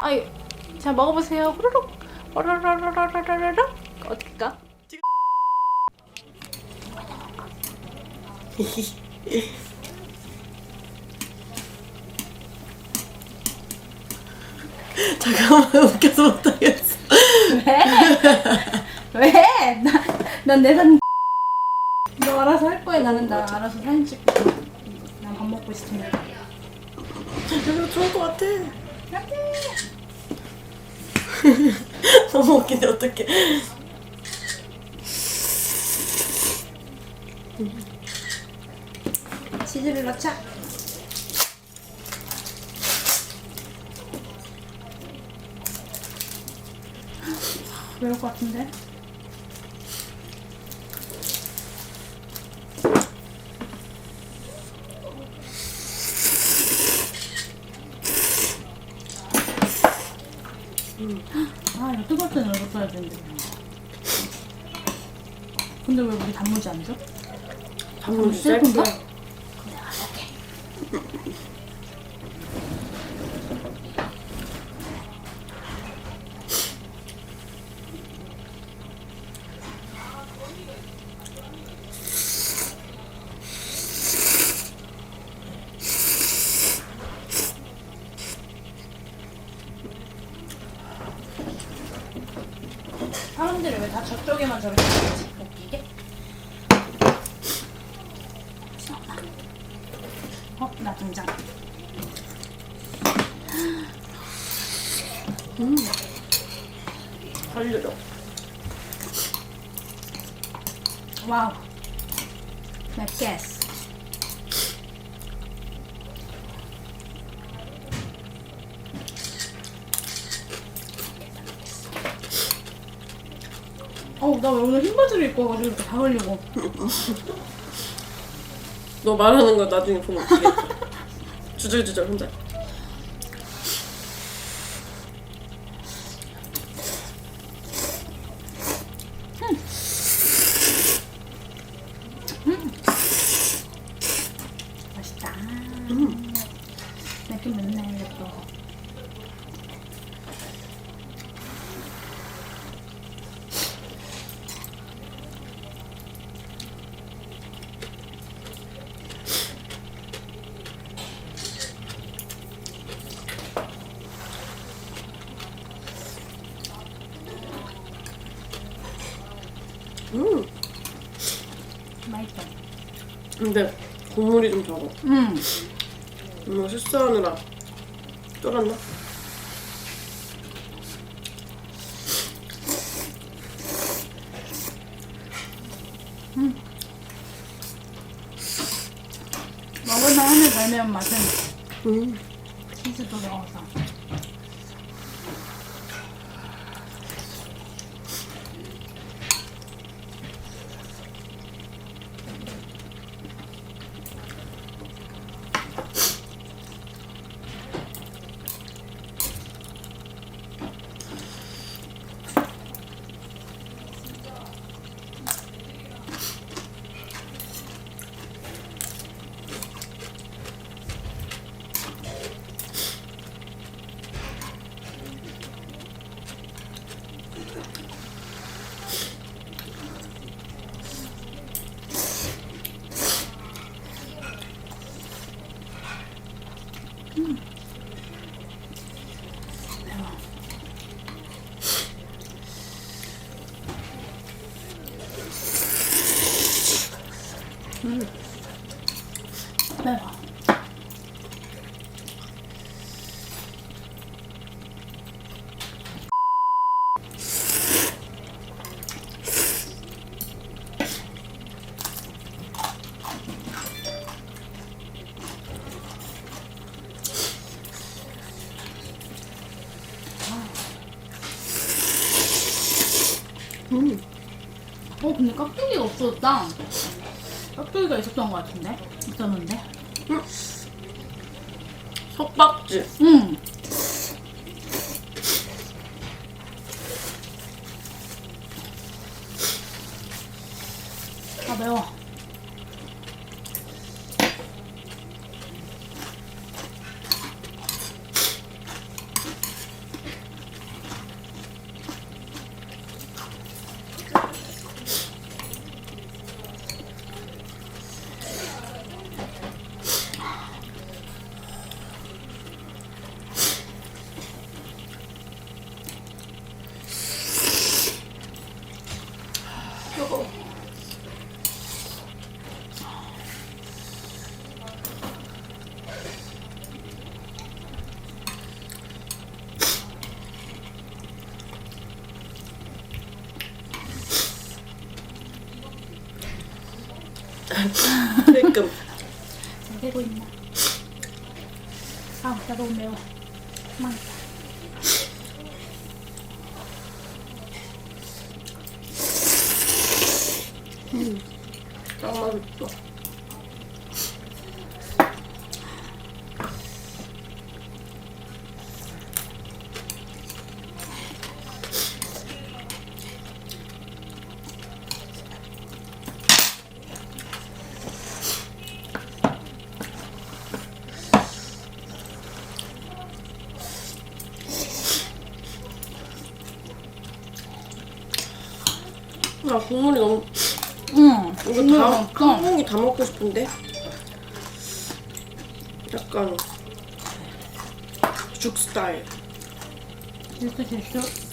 아이, 자 먹어보세요. 후루룩. 와라라라라라라라. 어떨까? 잠깐만 웃겨서 못하겠어. 왜? 왜? 난 내 사진 너 알아서 할 거야. 나는 나 알아서 사진 찍고 난 밥 먹고 있으니까. 이거 좋을 것 같아. 안돼. 너무 웃기네. 어떡해. 치즈를 넣자. 그럴 것 같은데? 아, 이거 뜨거울 때는 이거 써야 되는데. 근데 왜 우리 단무지 안 줘? 단무지 쓸 건가? 짧게. 그래, 알게. 사람들이 왜 다 저쪽에만 저렇게 하지? 웃기게? 나 등장. 살려줘. 와우. 맵겠어. 나 왜 오늘 흰 바지를 입고 와가지고 이렇게 다 흘리고. 너 말하는 거 나중에 보면 웃기겠다. 주절주절 혼자. 맛있다. 맵긴 맵네, 이것도. 맛있다. 근데 국물이 좀 적어. 실수하느라 쫄았나? 먹을만 하네, 덜 매운 맛은. 음. 치즈도 넣어서. 매워. 근데 깍두기가 없어졌다. 깍두기가 있었던 것 같은데? 있었는데? 석박지. 응. 아, 매워. 뜨거워. 그러니까 잘 되고 있나? 아, 나 너무 매워. 망했다. 딱 맛있어. 아, 국물이 너무 응. 이거 다 한 공기 다 먹고 싶은데 약간 죽 스타일. 실수.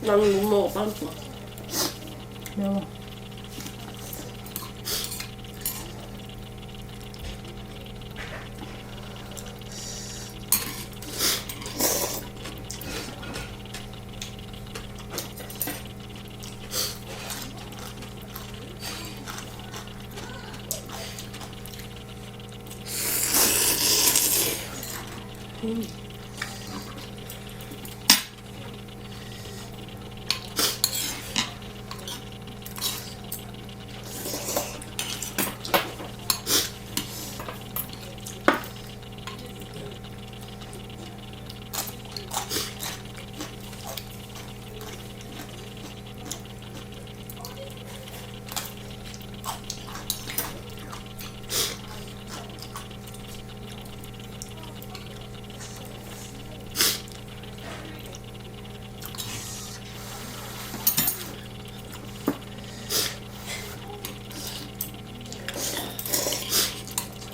나는 못 먹어 빵. 매워.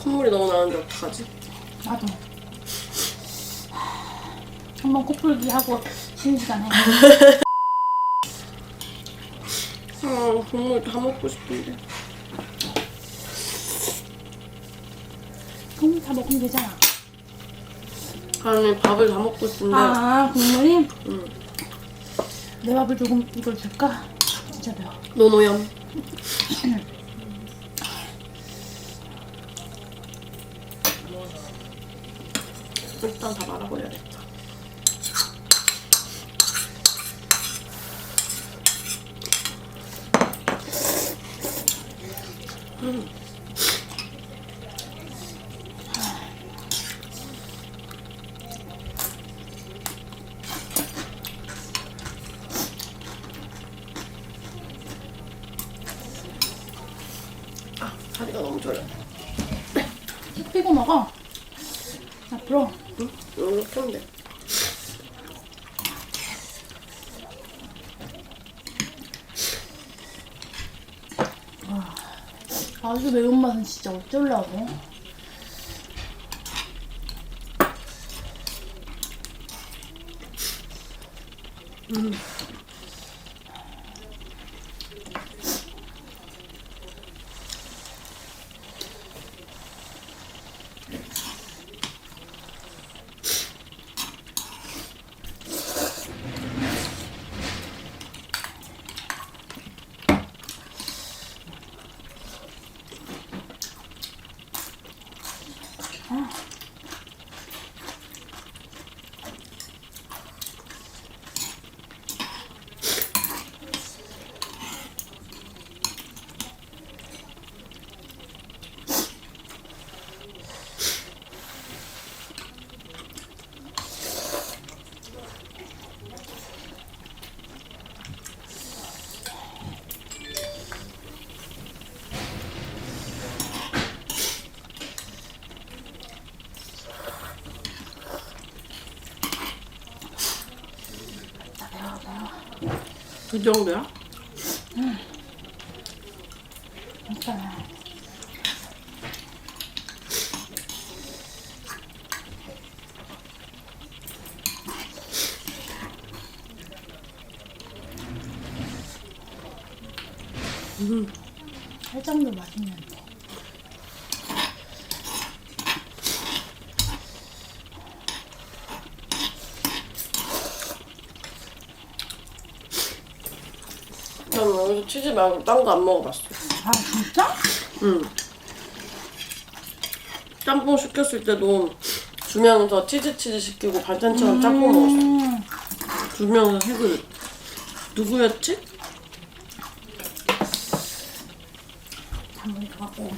콧물이 너무 나는데 어떡하지? 나도. 한번 코풀기 하고 쉬는 시간 해. 국물 다 먹고 싶은데. 국물 다 먹으면 되잖아. 아니 밥을 다 먹고 싶은데. 아, 국물이? 응. 내 밥을 조금 이걸 줄까? 진짜 매워. 노노염. 일단 다 말아버려야겠다. 아, 다리가 너무 저려. 쭉 삐고 먹어. 앞으로. 응? 이렇게 하면 돼. 아주 매운맛은 진짜 어쩌려고. 그 정도야? 진짜. 해장도 맛있는데. 난 여기서 치즈 말고 딴 거 안 먹어봤어. 아 진짜? 응. 짬뽕 시켰을 때도 주면서 치즈 시키고 반찬처럼 짬뽕 먹었어. 주면서 세 그릇. 누구였지? 한번 더 갖고.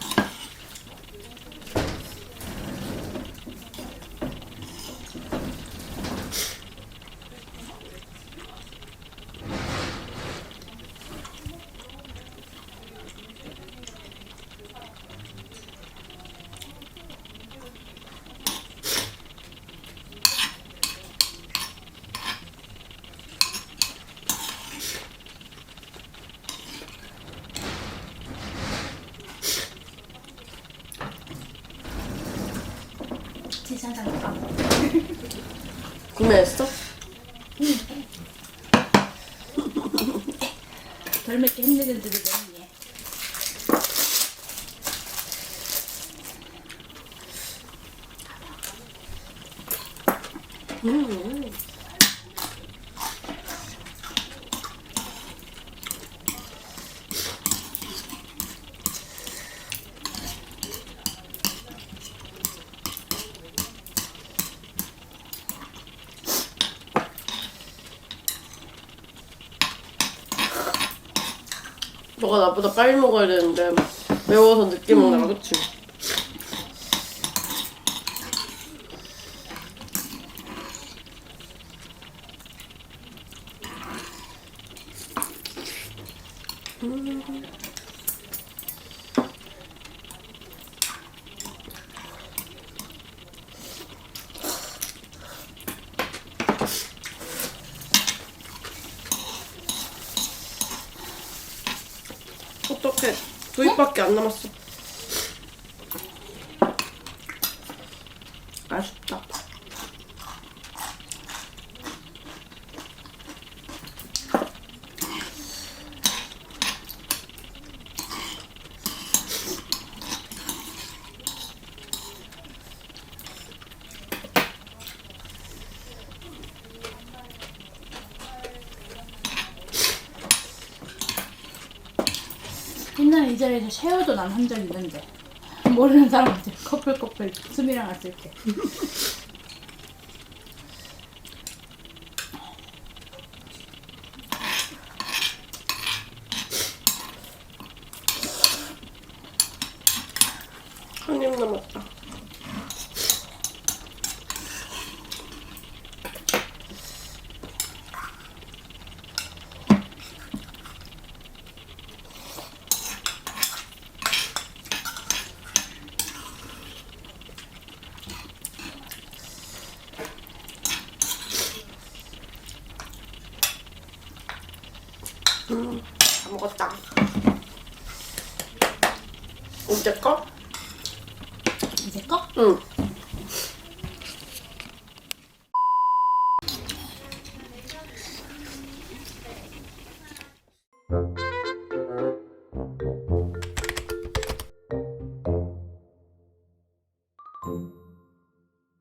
치즈 한잔 넣을까? 구매했어? 덜 맵게 힘내는 들을 너무 너가 나보다 빨리 먹어야 되는데 매워서 늦게 먹나 봐, 그치? 어떡해. 두 입밖에 안 남았어. 아쉽다. 옛날에 이 자리에서 쉐어도 난 한 적 있는데 모르는 사람한테 커플 수미랑 왔을 때. 한 입 남았다. 다 먹었다. 이제 거? 이제 거? 응.